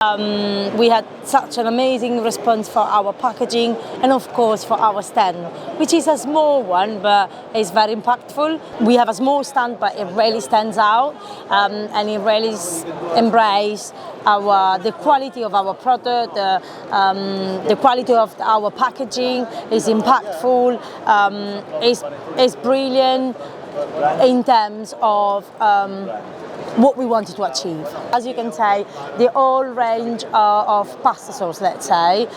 We had such an amazing response for our packaging and of course for our stand, which is a small one but is very impactful. We have a small stand but it really stands out, and it really embraces the quality of our product, the quality of our packaging is impactful, is brilliant in terms of what we wanted to achieve. As you can say, the whole range of pasta sauce, let's say,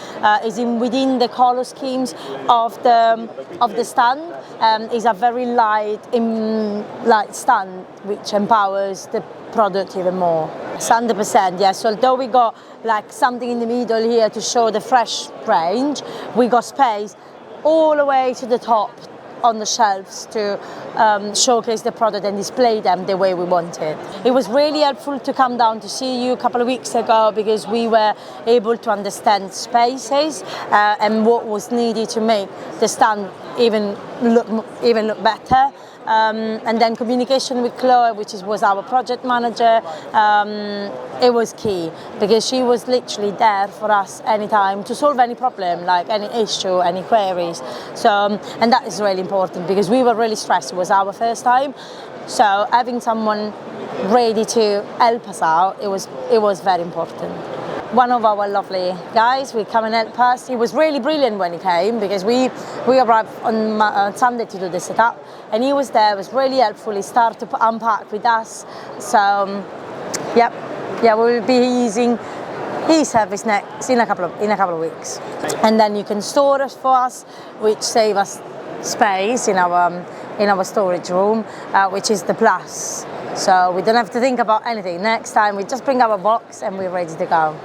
is within the colour schemes of the stand. Is a very light stand, which empowers the product even more. 100%, yes. Although we got like something in the middle here to show the fresh range, we got space all the way to the top on the shelves to showcase the product and display them the way we wanted. It was really helpful to come down to see you a couple of weeks ago because we were able to understand spaces and what was needed to make the stand even look better. And then communication with Chloe, which was our project manager, it was key because she was literally there for us anytime to solve any problem, like any issue, any queries. So, and that is really important because we were really stressed. It was our first time, so having someone ready to help us out, it was very important. One of our lovely guys will come and help us. He was really brilliant when he came because we arrived on Sunday to do the setup, and he was there. Was really helpful. He started to unpack with us. So, yeah, we will be using his service next in a couple of weeks, and then you can store it for us, which save us space in our storage room, which is the plus. So we don't have to think about anything. Next time we just bring our box and we're ready to go.